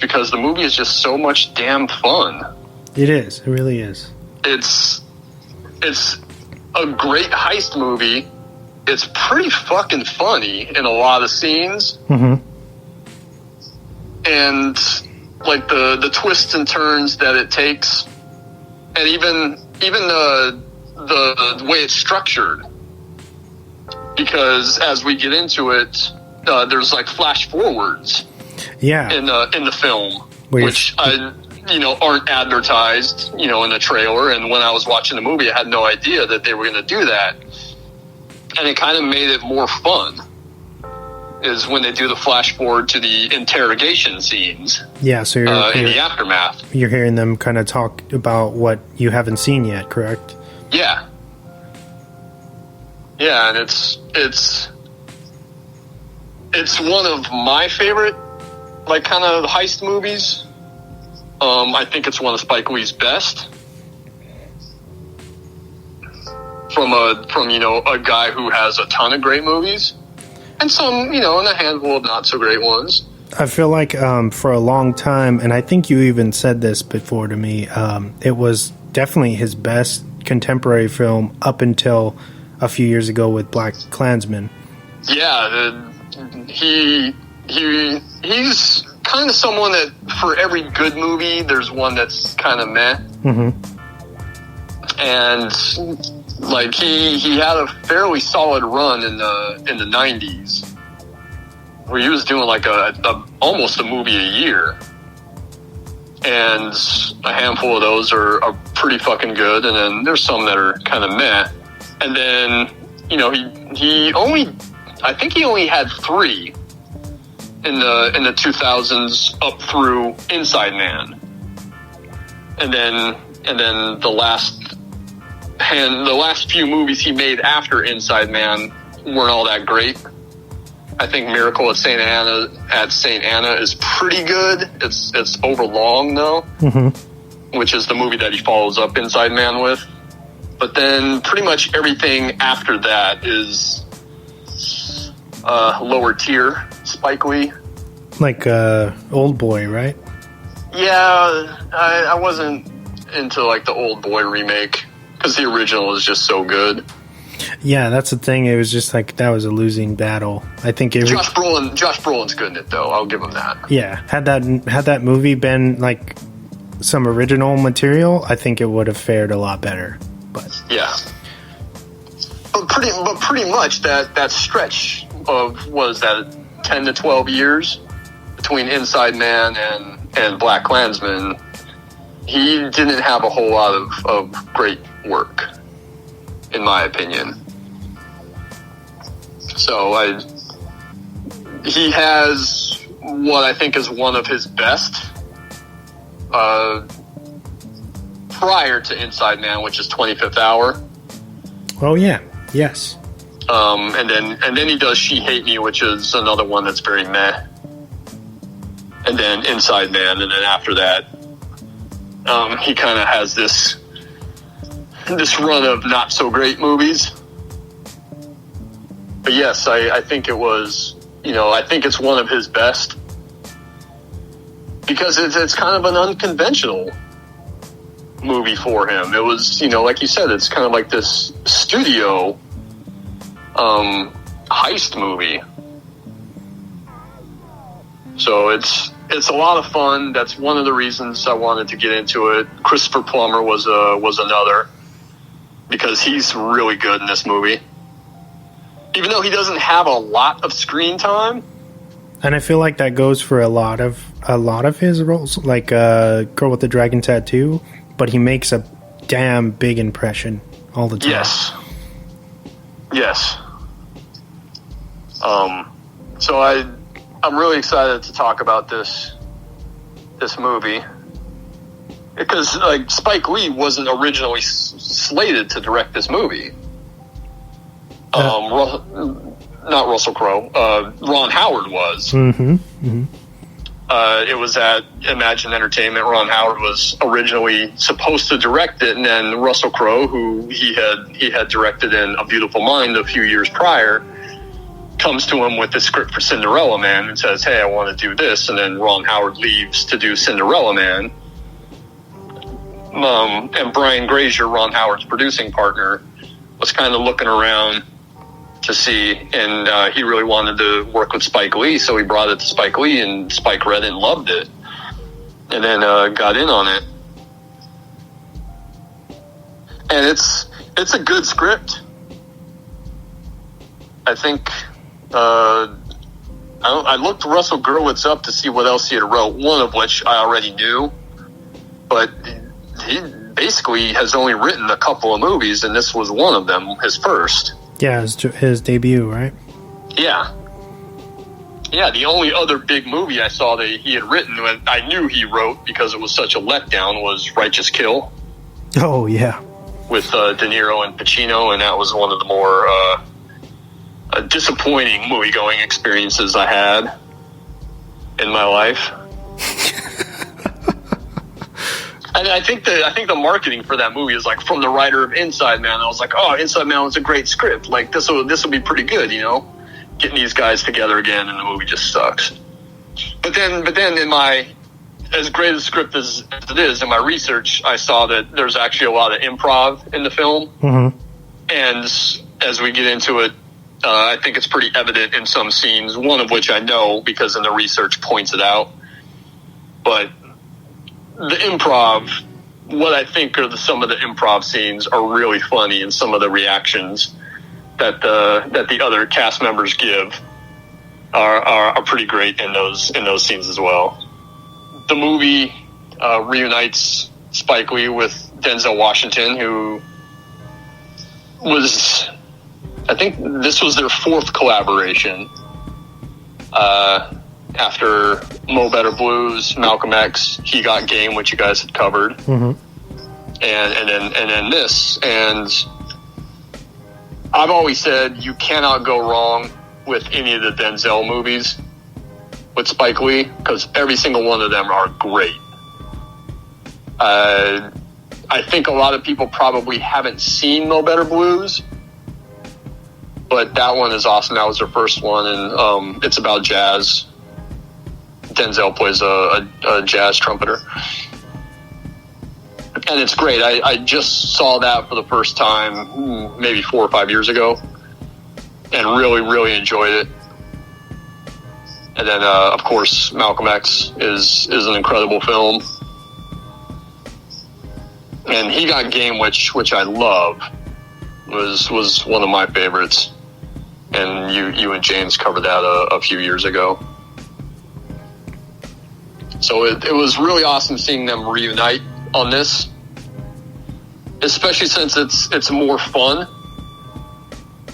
because the movie is just so much damn fun. It is. It really is. It's a great heist movie. It's pretty fucking funny in a lot of scenes. Mm-hmm. And like the twists and turns that it takes, and even the way it's structured. Because as we get into it, there's like flash forwards. Yeah. In the film, which aren't advertised, in the trailer. And when I was watching the movie, I had no idea that they were going to do that. And it kind of made it more fun. Is when they do the flash forward to the interrogation scenes. Yeah, so in the aftermath. You're hearing them kind of talk about what you haven't seen yet, correct? Yeah. Yeah, and it's one of my favorite, like, kind of heist movies. I think it's one of Spike Lee's best. From a guy who has a ton of great movies. And some, and a handful of not so great ones. I feel like for a long time, and I think you even said this before to me, it was definitely his best contemporary film up until a few years ago with Black Klansman. Yeah, he's kind of someone that for every good movie, there's one that's kind of meh. Mm-hmm. And like he had a fairly solid run in the 90s, where he was doing like almost a movie a year, and a handful of those are pretty fucking good, and then there's some that are kind of meh. And then I think he only had 3 in the 2000s up through Inside Man, and then the last few movies he made after Inside Man weren't all that great. I think Miracle at St. Anna is pretty good. It's overlong though, mm-hmm. which is the movie that he follows up Inside Man with. But then pretty much everything after that is lower tier Spike Lee. Like Old Boy, right? Yeah, I wasn't into like the Old Boy remake, because the original is just so good. Yeah, that's the thing. It was just like that was a losing battle. I think Josh Brolin's good in it, though. I'll give him that. Yeah, had that movie been like some original material, I think it would have fared a lot better. But yeah, but pretty much that stretch of was that 10 to 12 years between Inside Man and Black Klansman, he didn't have a whole lot of great work, in my opinion. So he has what I think is one of his best prior to Inside Man, which is 25th Hour. Oh yeah, yes. And then he does She Hate Me, which is another one that's very meh. And then Inside Man, and then after that, he kind of has this run of not so great movies. But yes, I think it was, I think it's one of his best, because it's kind of an unconventional movie for him. It was, like you said, it's kind of like this studio heist movie. So it's a lot of fun. That's one of the reasons I wanted to get into it. Christopher Plummer was another, because he's really good in this movie, even though he doesn't have a lot of screen time. And I feel like that goes for a lot of his roles, like Girl with the Dragon Tattoo. But he makes a damn big impression all the time. Yes. So I'm really excited to talk about this movie, because like Spike Lee wasn't originally slated to direct this movie. Not Russell Crowe. Ron Howard was. Mm-hmm. Mm-hmm. It was at Imagine Entertainment. Ron Howard was originally supposed to direct it, and then Russell Crowe, who he had directed in A Beautiful Mind a few years prior, comes to him with the script for Cinderella Man and says, hey, I want to do this. And then Ron Howard leaves to do Cinderella Man. And Brian Grazer, Ron Howard's producing partner, was kind of looking around to see, and he really wanted to work with Spike Lee, so he brought it to Spike Lee, and Spike read it and loved it, and then got in on it. And it's a good script. I think I looked Russell Gurwitz up to see what else he had wrote, one of which I already knew, but he basically has only written a couple of movies, and this was one of them, his first. Yeah, his debut, right? Yeah. Yeah, the only other big movie I saw that he had written, and I knew he wrote because it was such a letdown, was Righteous Kill. Oh, yeah. With De Niro and Pacino, and that was one of the more disappointing movie-going experiences I had in my life. I think the marketing for that movie is like from the writer of Inside Man. I was like, oh, Inside Man was a great script. Like this will be pretty good, you know, getting these guys together again, and the movie just sucks. But then in my, as great a script as it is, in my research, I saw that there's actually a lot of improv in the film. Mm-hmm. And as we get into it, I think it's pretty evident in some scenes, one of which I know because in the research points it out. But the improv, what I think are some of the improv scenes are really funny, and some of the reactions that the other cast members give are pretty great in those scenes as well. The movie reunites Spike Lee with Denzel Washington, who was, I think this was their fourth collaboration. After Mo Better Blues, Malcolm X, He Got Game, which you guys had covered, mm-hmm. and then this. And I've always said you cannot go wrong with any of the Denzel movies with Spike Lee, because every single one of them are great. I think a lot of people probably haven't seen Mo Better Blues, but that one is awesome. That was their first one, and it's about jazz. Denzel plays a jazz trumpeter, and it's great. I just saw that for the first time maybe 4 or 5 years ago, and really, really enjoyed it. And then, of course, Malcolm X is an incredible film, and He Got Game, which I love, was one of my favorites. And you and James covered that a few years ago. So it was really awesome seeing them reunite on this, especially since it's more fun.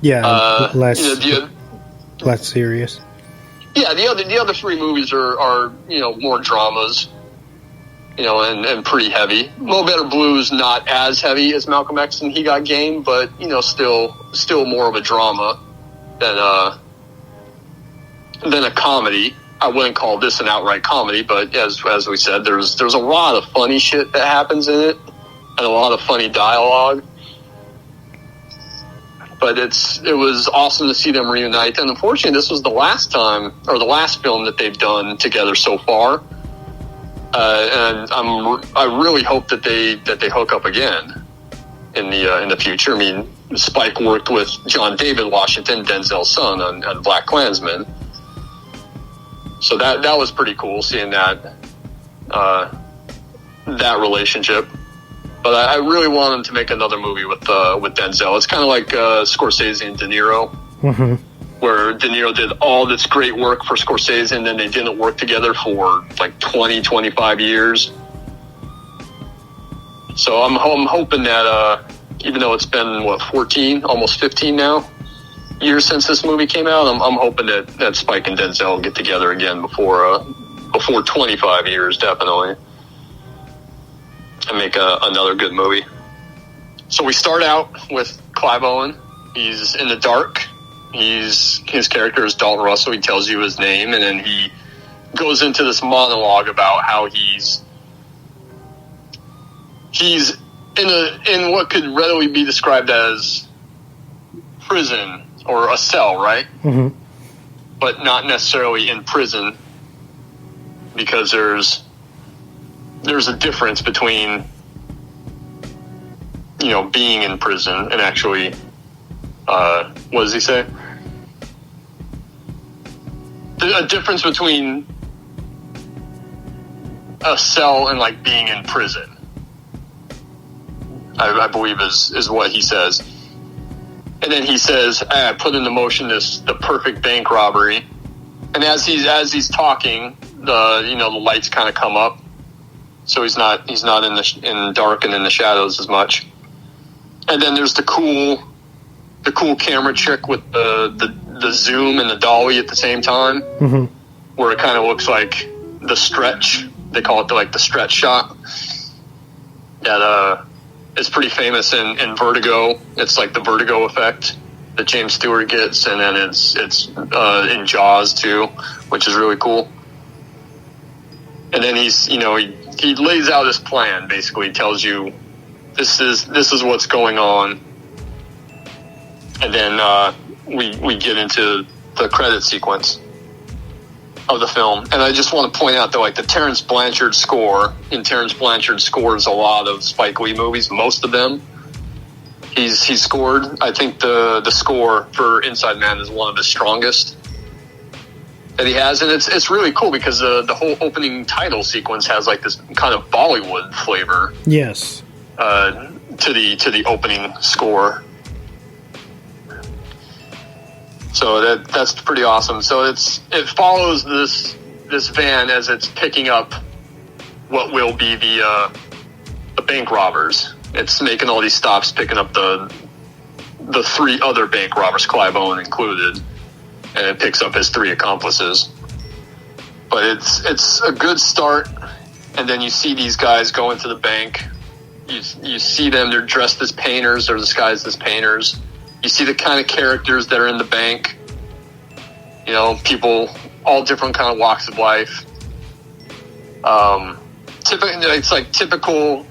Yeah, less serious. Yeah, the other three movies are more dramas, and pretty heavy. Mo Better Blues not as heavy as Malcolm X and He Got Game, but still more of a drama than a comedy. I wouldn't call this an outright comedy, but as we said, there's a lot of funny shit that happens in it, and a lot of funny dialogue. But it was awesome to see them reunite, and unfortunately, this was the last time, or the last film that they've done together so far. And I really hope that they hook up again in the future. I mean, Spike worked with John David Washington, Denzel's son, on Black Klansman. So that was pretty cool, seeing that relationship. But I really want him to make another movie with Denzel. It's kind of like Scorsese and De Niro, mm-hmm. where De Niro did all this great work for Scorsese, and then they didn't work together for like 20, 25 years. So I'm hoping that, even though it's been, 14, almost 15 now, years since this movie came out, I'm hoping that Spike and Denzel get together again before 25 years, definitely, and make another good movie. So we start out with Clive Owen. He's in the dark. His character is Dalton Russell. He tells you his name, and then he goes into this monologue about how he's in what could readily be described as prison or a cell, right? Mm-hmm. but not necessarily in prison, because there's a difference between, you know, being in prison and actually, what does he say? There's a difference between a cell and like being in prison, I believe is what he says. And then he says, I put into motion the perfect bank robbery. And as he's talking, the lights kind of come up, so he's not in dark and in the shadows as much. And then there's the cool camera trick with the zoom and the dolly at the same time, where it kind of looks like the stretch. They call it the stretch shot. That it's pretty famous in Vertigo. It's like the Vertigo effect that James Stewart gets, and then it's in Jaws too, which is really cool. And then he lays out his plan. Basically, he tells you this is what's going on, and then we get into the credit sequence of the film. And I just want to point out that like the Terence Blanchard score, and Terence Blanchard scores a lot of Spike Lee movies, most of them. He's scored. I think the score for Inside Man is one of the strongest that he has, and it's really cool because the whole opening title sequence has like this kind of Bollywood flavor. Yes. To the opening score. So that's pretty awesome. So it follows this van as it's picking up what will be the bank robbers. It's making all these stops, picking up the three other bank robbers, Clive Owen included, and it picks up his three accomplices. But it's a good start, and then you see these guys go into the bank. You see them; they're dressed as painters, they're disguised as painters. You see the kind of characters that are in the bank. You know, people, all different kind of walks of life. It's like typical,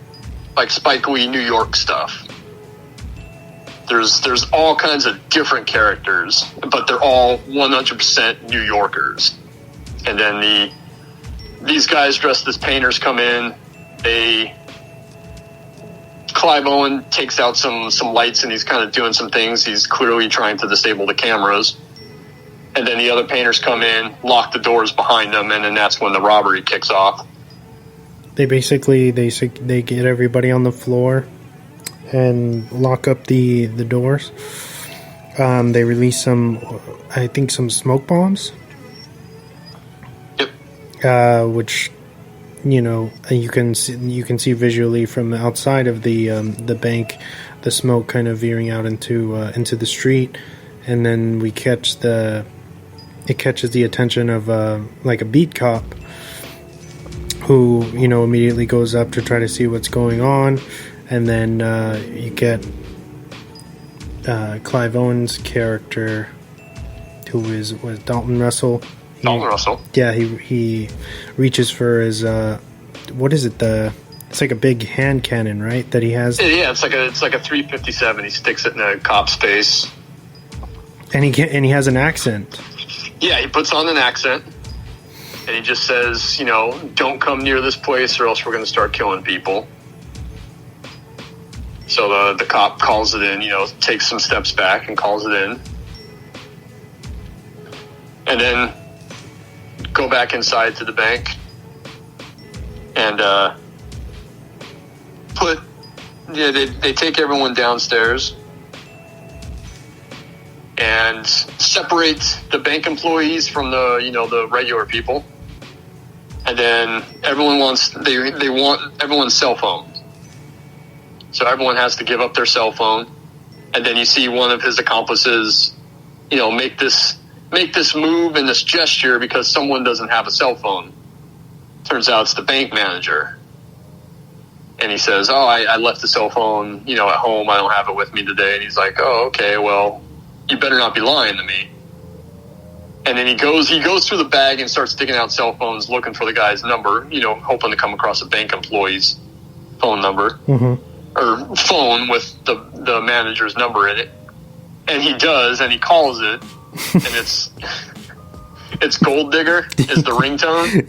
like Spike Lee New York stuff. There's all kinds of different characters, but they're all 100% New Yorkers. And then these guys dressed as painters come in. Clive Owen takes out some lights, and he's kind of doing some things. He's clearly trying to disable the cameras. And then the other painters come in, lock the doors behind them, and then that's when the robbery kicks off. They basically they get everybody on the floor and lock up the doors. They release some smoke bombs. Yep. Which, you know, you can see visually from the outside of the bank, the smoke kind of veering out into the street, and then it catches the attention of like a beat cop, who, you know, immediately goes up to try to see what's going on, and then you get Clive Owen's character, who was Dalton Russell. Russell. Yeah, he reaches for his what is it? It's like a big hand cannon, right? That he has. Yeah, it's like a 357. He sticks it in a cop's face. And he has an accent. Yeah, he puts on an accent, and he just says, you know, don't come near this place or else we're going to start killing people. So the cop calls it in, you know, takes some steps back and calls it in. And then go back inside to the bank and they take everyone downstairs and separate the bank employees from the regular people. And then everyone wants everyone's cell phone. So everyone has to give up their cell phone. And then you see one of his accomplices, you know, make this move and this gesture because someone doesn't have a cell phone. Turns out it's the bank manager. And he says, I left the cell phone, you know, at home. I don't have it with me today. And he's like, oh, okay, well, you better not be lying to me. And then he goes through the bag and starts digging out cell phones, looking for the guy's number, you know, hoping to come across a bank employee's phone number. Mm-hmm. Or phone with the manager's number in it. And he does, and he calls it. And it's Gold Digger is the ringtone.